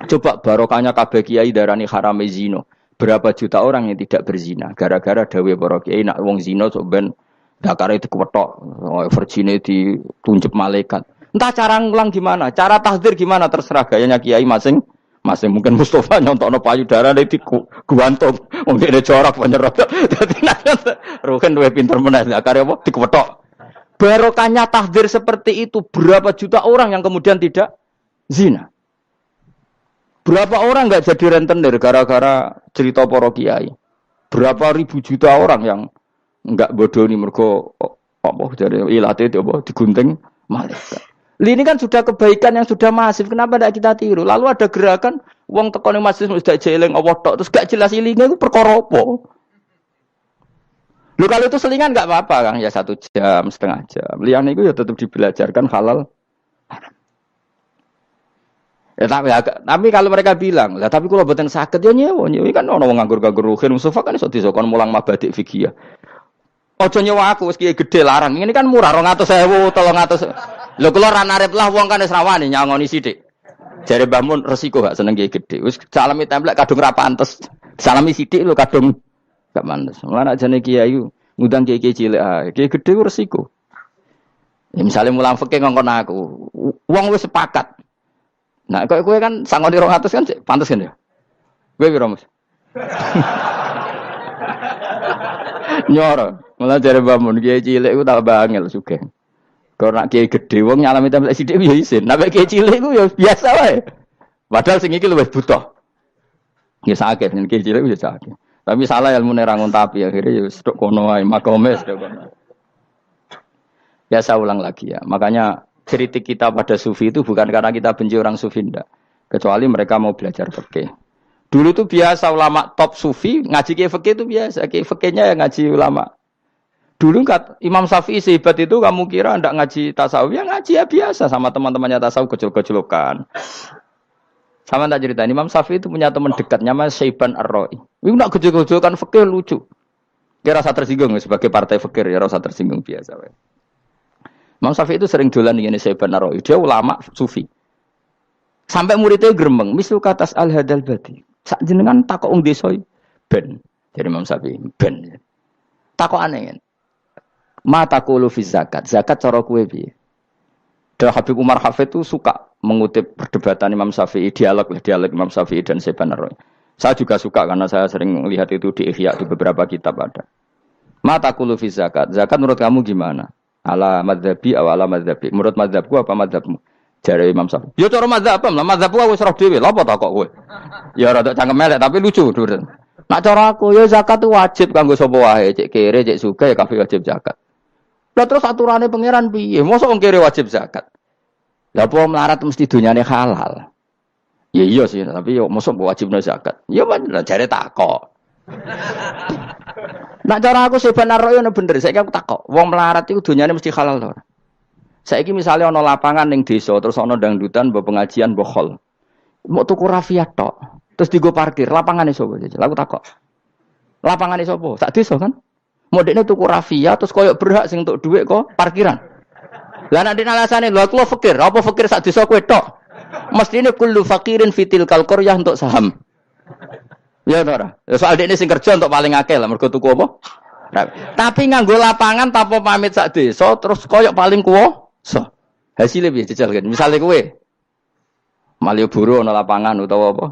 Coba barokahnya kabeh kiai darani harame zina. Berapa juta orang yang tidak berzina gara-gara dawe para kiai nak wong zina sok ben dakare dikwetok, virgine ditunjuk malaikat. Entah cara ngulang gimana, cara tahdzir gimana terserah gayanya kiai masing-masing. Mungkin Mustafa nyontokno payudara di guantung, wong dene corak penyerot. Dadi nek roken duwe pinter meneh dakare apa dikwetok. Barokahnya tahdzir seperti itu berapa juta orang yang kemudian tidak zina. Berapa orang enggak jadi rentenir gara-gara cerita para kiai? Berapa ribu juta orang yang enggak bodoni mergo apa jare ilate itu apa digunting malaikat. Ini kan sudah kebaikan yang sudah masif. Kenapa tidak kita tiru? Lalu ada gerakan wong tekone masjid sudah jeleng Allah tok terus gak jelas ilinge itu perkara apa? Lu kalau itu selingan enggak apa-apa Kang, ya 1 jam, setengah jam. Liyane itu ya tetap dibelajarkan halal. Ya, tapi kalau mereka bilang, lah tapi kalau boten saged ya nyewa kan ono wong nganggur-nganggur ruhin Mustafa kan iso disokon mulang mabadik fikih ya. Aja nyewa aku wis kiye gedhe larang. Ini kan murah 200.000, 300. Lho kula ra narep lah wong kan wis rawani nyangoni sithik. Jare Mbah Mun resiko gak seneng kiye gedhe. Wis salami templek kadung ra pantes. Salami sithik lho kadung gak pantes. Mulane ajane kiai ngundang kiye cilik ae. Kiye gedhe ku resiko. Ya misale mulang fikih ngongkon aku. Wong wis sepakat. Nah, kowe kan sangoni 200 kan pantes kan ya? Kowe piro, Mas? Nyoro, malah jare bangun kiai cilik ku tak bangel sugih. Kok nak kiai gedhe wong nyalami templek sithik ya isin. Nek kiai cilik ku ya biasa wae. Padahal sing iki luwih butuh. Ya sakit nek kiai cilik ya sakit. Tapi salah ilmune ra ngontapi akhirnya ya stok kono wae makome stok kono. Ya saya ulang lagi ya. Makanya kritik kita pada sufi itu bukan karena kita benci orang sufi enggak. Kecuali mereka mau belajar fikih. Dulu tuh biasa ulama top sufi ngaji kiai fikih itu biasa. Kiai fikihnya yang ngaji ulama. Dulu Imam Syafi'i sehebat itu kamu kira enggak ngaji tasawuf? Ya ngaji ya biasa sama teman-temannya tasawuf gejol-gejolokan. Sama tak cerita Imam Syafi'i itu punya teman dekat namanya Syaiban Ar-Ra'i. Itu enggak gejol-gejolokan fikih lucu. Kira rasa tersinggung sebagai partai fikih ya rasa tersinggung biasa. Imam Syafi'i itu sering dolan dengan Syaiban Ar-Ra'i. Dia ulama sufi. Sampai muridnya gremeng, misal katas al-hadal badi. Sak jenengan takok wong desa ben. Jadi Imam Syafi'i ben. Takok aneh. Ma taqulu fi zakat. Zakat cara kowe piye? Dan Habib Umar Hafid itu suka mengutip perdebatan Imam Syafi'i, dialog Imam Syafi'i dan Syaiban Ar-Ra'i. Saya juga suka karena saya sering melihat itu di Ihya di beberapa kitab ada. Ma taqulu fi zakat. Zakat menurut kamu gimana? Ala madzhabi aw ala madzhabi. Menurut madzhabku apa madzhabmu? Jare Imam Syafi'i. Ya cara madzhab lah, madzhabku wis roh dhewe. Lha apa tak kok kowe? Ya rada cangkem elek tapi lucu, Dur. Nak cara aku ya zakat itu wajib kanggo sapa wae, cek kere, cek sugih ya kabeh wajib zakat. Lah terus aturane pangeran piye? Mosok wong kere wajib zakat. Lah apa melarat mesti dunyane halal. Ya iya sih, tapi yo mosok wajibna zakat. Ya jare takok. Nak cara aku Syaiban Ar-Ra'i ono bener, saiki aku takok. Wong melarat iku dunyane mesti halal to ora? Saiki misale ana lapangan ning desa terus ana dangdutan mbok pengajian mbok khol. Mbok tuku rafiat tok. Terus digo parkir, lapangane sapa? Aku takok. Lapangane sapa? Sak desa kan? Modene tuku rafia terus koyo berhak sing untuk dhuwit kok parkiran. Lah nek alasane lho aku fakir, apa fakir sak desa kowe tok? Mestine kullu fakirin fitil qaryah untuk saham. Ya ora. Ya soal dekne sing kerja untuk paling akeh lah mergo tuku apa? Tapi nganggo lapangan tanpa pamit sak desa terus koyo paling kuwasa. Hasilnya piye jajal kan. Misale kowe Malioboro ana lapangan utawa apa?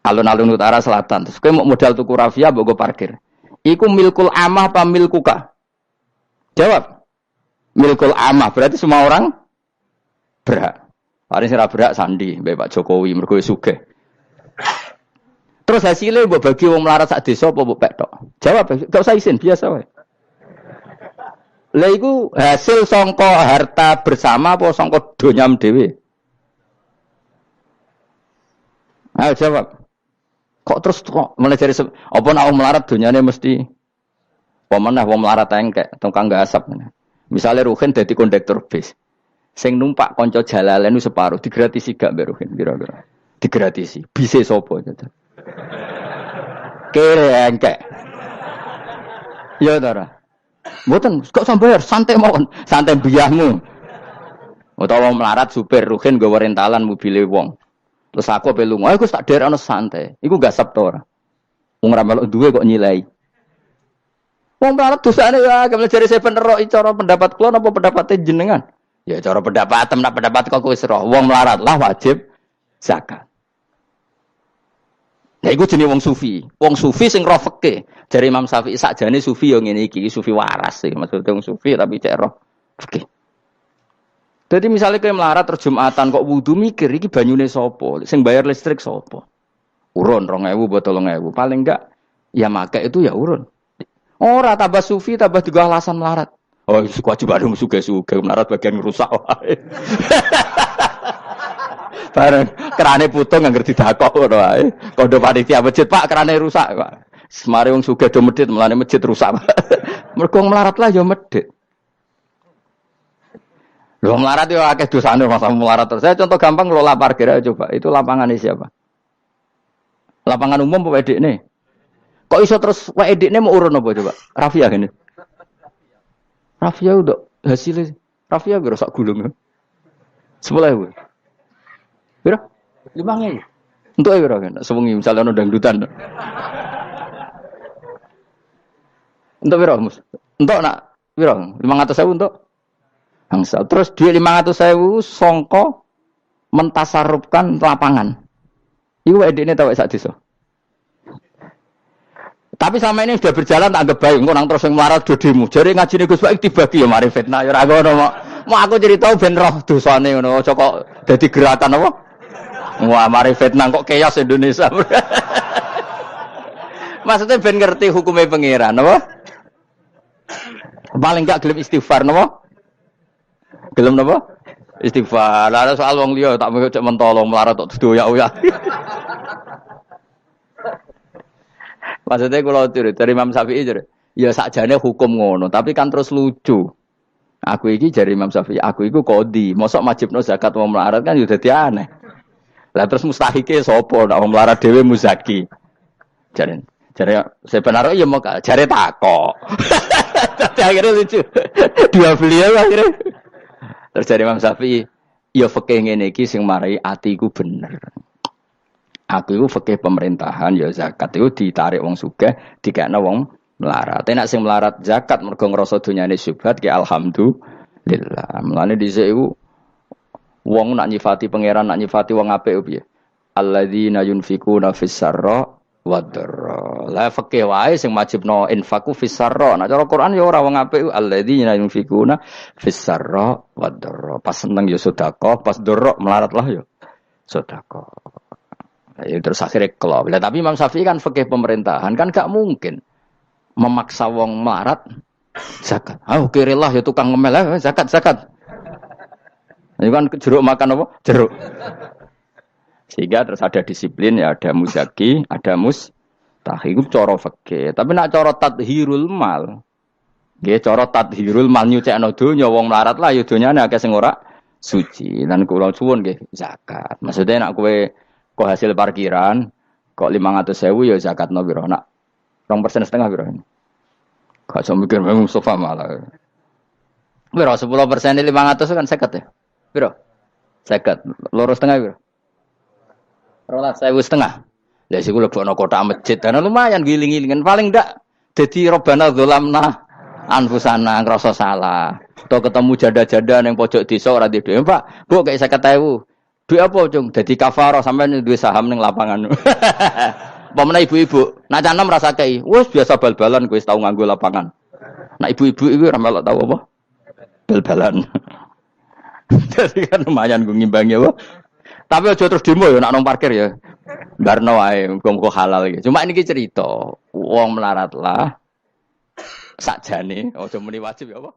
Alun-alun utara selatan. Terus kowe mau modal tuku rafia mbok go parkir. Iku milkul amah apa milkuka? Jawab. Milkul amah berarti semua orang berhak. Paling sira berhak sandi mbek Pak Jokowi mergo sugih. Terus hasilnya mbok bagi wong melarat sak desa apa mbok pek tok? Jawab, gak usah izin, biasa wae. Lah iku hasil sangka harta bersama apa sangka donyam dhewe? Ayo jawab. Kok terus kok mulai dari apa nak wong melarat donyane mesti pemenah wong melarat engkek tukang gasap. Misalnya Ruhin dadi kondektur bis. Sing numpak kanca jalalen separuh digratisi gak mbek Ruhin kira-kira. Digratisi. Bise sapa gitu. Kere engkek. Ya ora. Mboten kok sambayar santai mawon, santai biyahmu. Utawa melarat supir Ruhin nggawa rentalan mobile wong. Terus aku ape lunga, aku tak derekno santai. Iku gasap to ora. Wong ora melok duwe kok nyilai. Wong melarat dosane ya, kemene jare saya bener cara pendapat kula napa pendapate jenengan? Ya cara pendapat nak pendapat kok wis roh. Wong melarat lah wajib zakat. Ya iku jenenge wong sufi. Wong sufi sing roh fikih. Jare Imam Syafi'i sakjane sufi yo ngene iki, sufi waras sih. Maksudnya wong sufi tapi cek roh fikih. Jadi misalnya kayak melarat terus Jumatan kok wudu mikir iki banyune sapa? Sing bayar listrik sapa? Urun 2.000 botol 3.000. Paling enggak ya make itu ya urun. Ora tambah sufi tambah juga alasan melarat. Oh, kewajiban suge-suge melarat bagian rusak wae. Bareng kerane putung ngerti dakok ngono wae. Kondo panitia masjid, Pak, kerane rusak, Pak. Semare wong sugih do medhit, melane masjid rusak. Mergo melarat lah ya medhit. Lho melarat yo akeh dosane masa melarat terus. Saya contoh gampang ngelola parkir aja coba. Itu lapangannya siapa? Lapangan umum apa edekne? Kok iso terus wae edekne mau urun apa coba? Rafia gini. Rafia udah hasilnya. Rafia biar sak gulung. 10.000. Piro? 5.000. Untuk piro kan? Sewengi misalnya ono dangdutan. Untuk piro, Mus? Untuk nak piro? 500.000 untuk bangsa. Terus duit 500.000 songko mentasarupkan lapangan. Iku edekne tau sak desa. Tapi sama ini sudah berjalan tak anggap baik. Engko nang terus sing melarat do demo. Jare ngajine Gus Baik dibagi ya mari fitnah ya ora ngono. Mau aku cerita ben roh dosane ngono. Aja kok dadi gerakan apa? Wah, mari fitnah kok chaos Indonesia. Maksudnya ben ngerti hukumnya pangeran apa? Paling gak gelem istighfar napa? Gelem napa? Istighfar. Lah soal wong liya tak cek mentolong melarat tok doyak-oyak. Maksudnya kalau dari Imam Syafi'i ya sakjane hukum ngono, tapi kan terus lucu. Aku iki dari Imam Syafi'i, aku iku qadhi, mosok wajibno zakat wong melarat kan ya dadi aneh. Lah terus mustahike sapa nek wong melarat dhewe muzaki. Jare sebenarnya ya mau jare takok. Tapi akhirnya lucu. Dua beliau akhirnya. Terus dari Imam Syafi'i, ya fikih ngene iki sing marai atiku bener. Aku itu fikih pemerintahan ya zakat itu ditarik wong sugih dikekno wong melarat. Nek sing melarat zakat mergo ngrasa donyane syubhat ki alhamdulillah. Mulane dhisik iku wong nak nyifati pangeran nak nyifati wong apik piye? Alladzina yunfikuna fis sarra wad dharra. La fikih wae sing wajibno infaku fis sarra. Nah cara Quran ya ora wong apik alladzina yunfikuna fis sarra wad dharra. Pas seneng ya sedekah, pas dharra melarat lah ya sedekah. Ya, terus akhirnya kelop. Tapi Imam Syafi'i kan fikih pemerintahan kan gak mungkin memaksa wong melarat zakat. Kirilah ya tukang ngemel zakat. Ini kan jeruk makan apa? Jeruk. Sehingga terus ada disiplin ya, ada muzaki, ada mustahil cara fikih. Tapi nak cara tadhirul mal. Nggih cara tadhirul mal nyucekno donya wong melarat lah ya donyane akeh sing ora suci. Lan kula suwun nggih zakat. Maksudnya nak kowe kok hasil parkiran kok 500.000 ya zakatno piro nak 2,5% piro ini Gak usah mikir memang Mustafa malah. Biro 10% 500 kan 50 ya. Biro 50. Loro setengah biro. Rolas 1.500. Lah sik kula lebokno kotak masjid. Karena lumayan giling-gilingan paling ndak dadi robana dzalamna anfusana ngrasa salah. Atau ketemu janda-janda yang pojok desa ora duwe. Pak, Bu kayak 50.000. Duit apa, Cung? Dadi kafarah sampean duwe saham ning lapangan. Pemene ibu-ibu, nak canem rasa kei. Wes biasa bal-balan kowe wis tau nganggo lapangan. Nak ibu-ibu iku ora melok tau apa? Bal-balan. Jadi kan lumayan gue ngimbangi apa. Tapi aja terus demo ya nak nang parkir ya. Barno wae muga halal iki. Cuma ini cerita, wong melarat lah sakjane aja muni wajib ya apa.